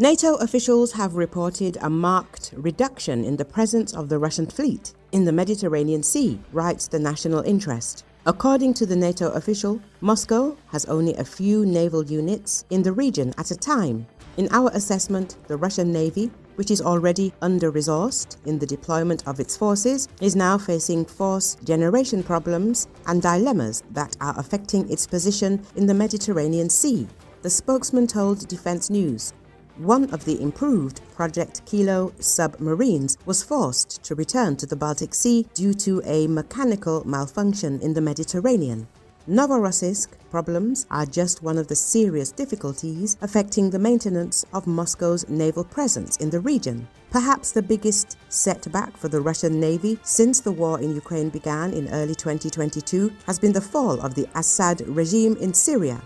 NATO officials have reported a marked reduction in the presence of the Russian fleet in the Mediterranean Sea, writes the National Interest. According to the NATO official, Moscow has only a few naval units in the region at a time. In our assessment, the Russian Navy, which is already under-resourced in the deployment of its forces, is now facing force generation problems and dilemmas that are affecting its position in the Mediterranean Sea, the spokesman told Defense News. One of the improved Project Kilo submarines was forced to return to the Baltic Sea due to a mechanical malfunction in the Mediterranean. Novorossiysk problems are just one of the serious difficulties affecting the maintenance of Moscow's naval presence in the region. Perhaps the biggest setback for the Russian Navy since the war in Ukraine began in early 2022 has been the fall of the Assad regime in Syria.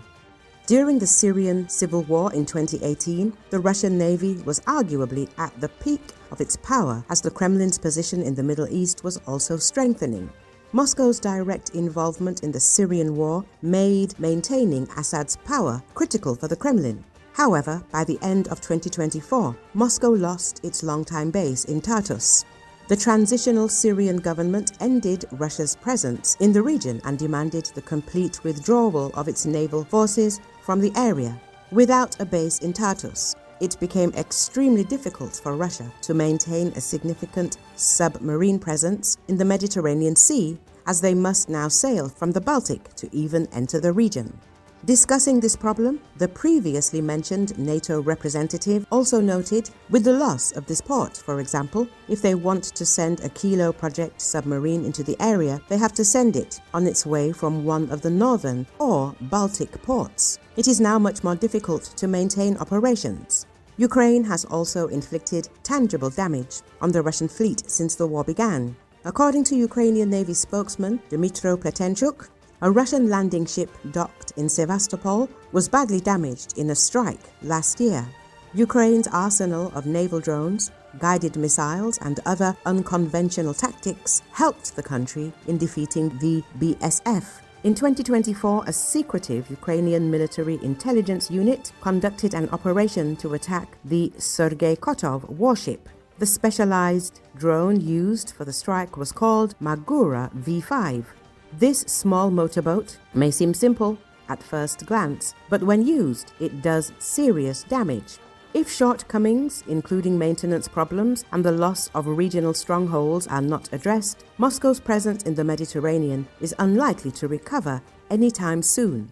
During the Syrian civil war in 2018, the Russian Navy was arguably at the peak of its power as the Kremlin's position in the Middle East was also strengthening. Moscow's direct involvement in the Syrian war made maintaining Assad's power critical for the Kremlin. However, by the end of 2024, Moscow lost its longtime base in Tartus. The transitional Syrian government ended Russia's presence in the region and demanded the complete withdrawal of its naval forces from the area. Without a base in Tartus, it became extremely difficult for Russia to maintain a significant submarine presence in the Mediterranean Sea, as they must now sail from the Baltic to even enter the region. Discussing this problem, the previously mentioned NATO representative also noted, with the loss of this port, for example, if they want to send a Kilo project submarine into the area, they have to send it on its way from one of the northern or Baltic ports. It is now much more difficult to maintain operations. Ukraine has also inflicted tangible damage on the Russian fleet since the war began. According to Ukrainian Navy spokesman Dmytro Pletenchuk, a Russian landing ship docked in Sevastopol was badly damaged in a strike last year. Ukraine's arsenal of naval drones, guided missiles and other unconventional tactics helped the country in defeating the BSF. In 2024, a secretive Ukrainian military intelligence unit conducted an operation to attack the Sergei Kotov warship. The specialized drone used for the strike was called Magura V5. This small motorboat may seem simple at first glance, but when used, it does serious damage. If shortcomings, including maintenance problems and the loss of regional strongholds, are not addressed, Moscow's presence in the Mediterranean is unlikely to recover anytime soon.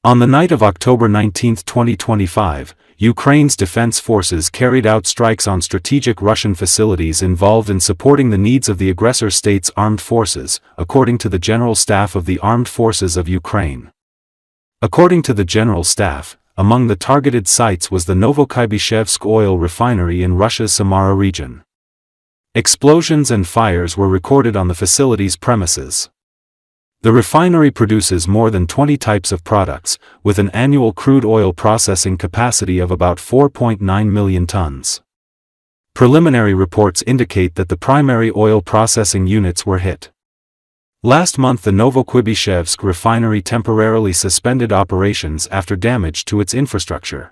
On the night of October 19, 2025, Ukraine's defense forces carried out strikes on strategic Russian facilities involved in supporting the needs of the aggressor state's armed forces, according to the General Staff of the Armed Forces of Ukraine. According to the General Staff, among the targeted sites was the Novorossiysk oil refinery in Russia's Samara region. Explosions and fires were recorded on the facility's premises. The refinery produces more than 20 types of products, with an annual crude oil processing capacity of about 4.9 million tons. Preliminary reports indicate that the primary oil processing units were hit. Last month, the Novorossiysk refinery temporarily suspended operations after damage to its infrastructure.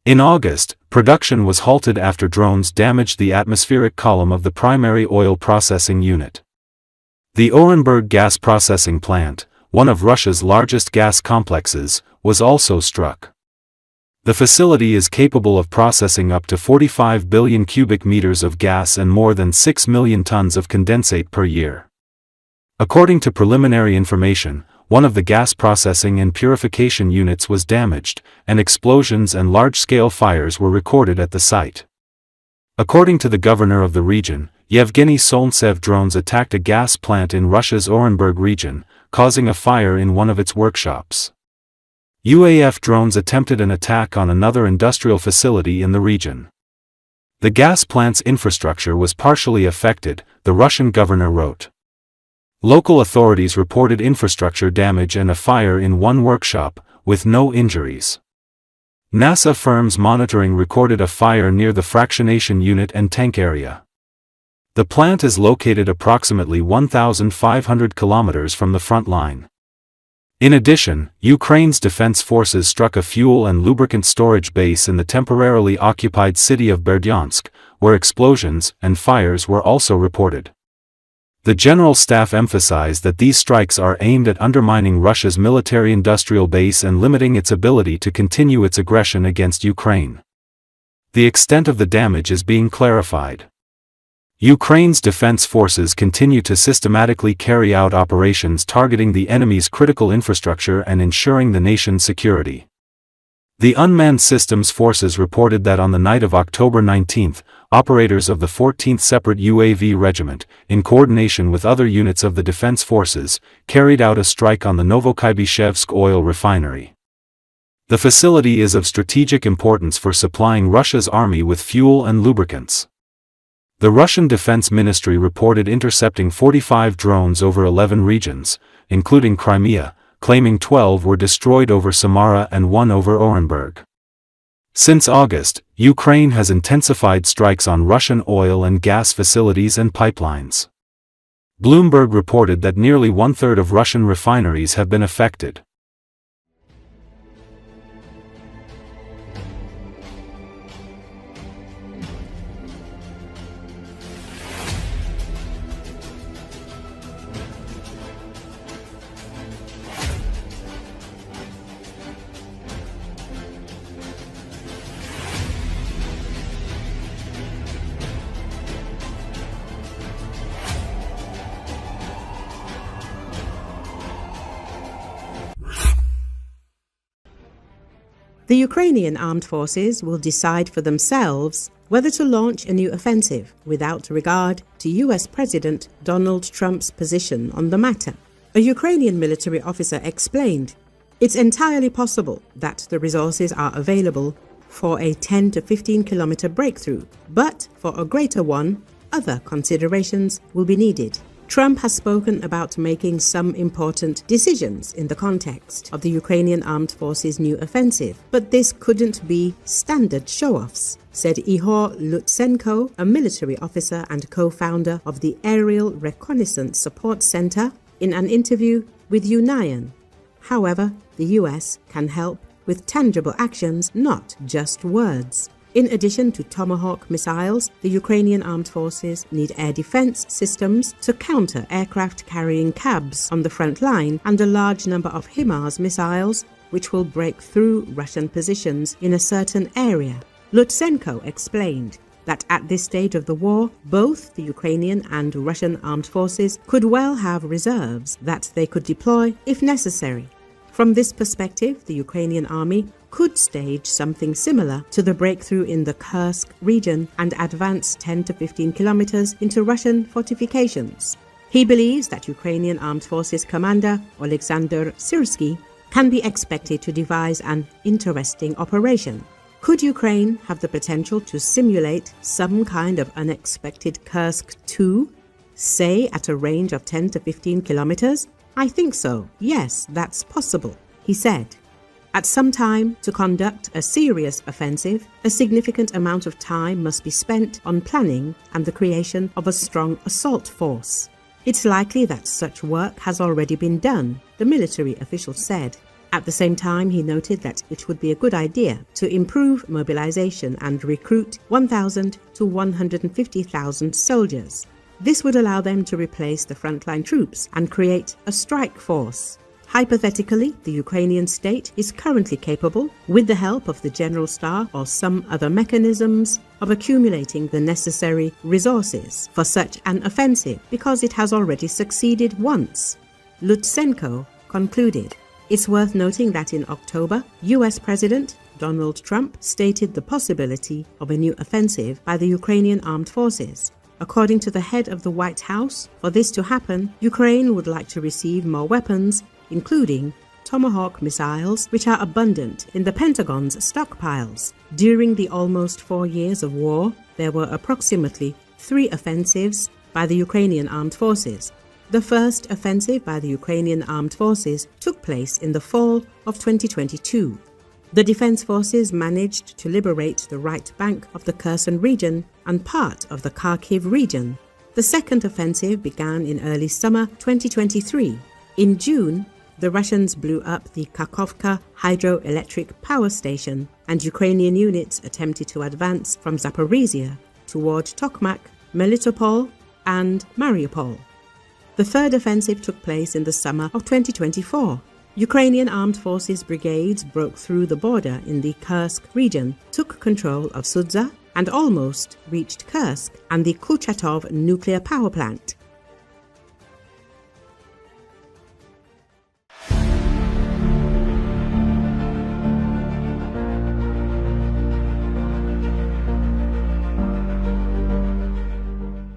In August, production was halted after drones damaged the atmospheric column of the primary oil processing unit. The Orenburg gas processing plant, one of Russia's largest gas complexes, was also struck. The facility is capable of processing up to 45 billion cubic meters of gas and more than 6 million tons of condensate per year. According to preliminary information, one of the gas processing and purification units was damaged, and explosions and large-scale fires were recorded at the site. According to the governor of the region, Yevgeny Solntsev, drones attacked a gas plant in Russia's Orenburg region, causing a fire in one of its workshops. UAF drones attempted an attack on another industrial facility in the region. The gas plant's infrastructure was partially affected, the Russian governor wrote. Local authorities reported infrastructure damage and a fire in one workshop, with no injuries. NASA firms monitoring recorded a fire near the fractionation unit and tank area. The plant is located approximately 1,500 kilometers from the front line. In addition, Ukraine's defense forces struck a fuel and lubricant storage base in the temporarily occupied city of Berdyansk, where explosions and fires were also reported. The General Staff emphasized that these strikes are aimed at undermining Russia's military-industrial base and limiting its ability to continue its aggression against Ukraine. The extent of the damage is being clarified. Ukraine's defense forces continue to systematically carry out operations targeting the enemy's critical infrastructure and ensuring the nation's security. The Unmanned Systems Forces reported that on the night of October 19, operators of the 14th Separate UAV Regiment, in coordination with other units of the defense forces, carried out a strike on the Novorossiysk oil refinery. The facility is of strategic importance for supplying Russia's army with fuel and lubricants. The Russian Defense Ministry reported intercepting 45 drones over 11 regions, including Crimea, claiming 12 were destroyed over Samara and 1 over Orenburg. Since August, Ukraine has intensified strikes on Russian oil and gas facilities and pipelines. Bloomberg reported that nearly one-third of Russian refineries have been affected. The Ukrainian armed forces will decide for themselves whether to launch a new offensive without regard to US President Donald Trump's position on the matter. A Ukrainian military officer explained, "It's entirely possible that the resources are available for a 10 to 15 kilometer breakthrough, but for a greater one, other considerations will be needed." Trump has spoken about making some important decisions in the context of the Ukrainian Armed Forces' new offensive, but this couldn't be standard show-offs, said Ihor Lutsenko, a military officer and co-founder of the Aerial Reconnaissance Support Center, in an interview with Union. However, the US can help with tangible actions, not just words. In addition to Tomahawk missiles, the Ukrainian armed forces need air defense systems to counter aircraft-carrying cabs on the front line and a large number of HIMARS missiles, which will break through Russian positions in a certain area. Lutsenko explained that at this stage of the war, both the Ukrainian and Russian armed forces could well have reserves that they could deploy if necessary. From this perspective, the Ukrainian army could stage something similar to the breakthrough in the Kherson region and advance 10 to 15 kilometers into Russian fortifications. He believes that Ukrainian Armed Forces Commander Alexander Syrsky can be expected to devise an interesting operation. Could Ukraine have the potential to simulate some kind of unexpected Kursk 2, say at a range of 10 to 15 kilometers? I think so. Yes, that's possible, he said. At some time, to conduct a serious offensive, a significant amount of time must be spent on planning and the creation of a strong assault force. It's likely that such work has already been done, the military official said. At the same time, he noted that it would be a good idea to improve mobilization and recruit 1,000 to 150,000 soldiers. This would allow them to replace the frontline troops and create a strike force. Hypothetically, the Ukrainian state is currently capable, with the help of the General Staff or some other mechanisms, of accumulating the necessary resources for such an offensive because it has already succeeded once. Lutsenko concluded. It's worth noting that in October, US President Donald Trump stated the possibility of a new offensive by the Ukrainian armed forces. According to the head of the White House, for this to happen, Ukraine would like to receive more weapons, including Tomahawk missiles, which are abundant in the Pentagon's stockpiles. During the almost 4 years of war, there were approximately 3 offensives by the Ukrainian armed forces. The first offensive by the Ukrainian armed forces took place in the fall of 2022. The defense forces managed to liberate the right bank of the Kherson region and part of the Kharkiv region. The second offensive began in early summer 2023. In June, the Russians blew up the Kakhovka hydroelectric power station, and Ukrainian units attempted to advance from Zaporizhia toward Tokmak, Melitopol, and Mariupol. The third offensive took place in the summer of 2024. Ukrainian armed forces brigades broke through the border in the Kursk region, took control of Sudza, and almost reached Kursk and the Kurchatov nuclear power plant.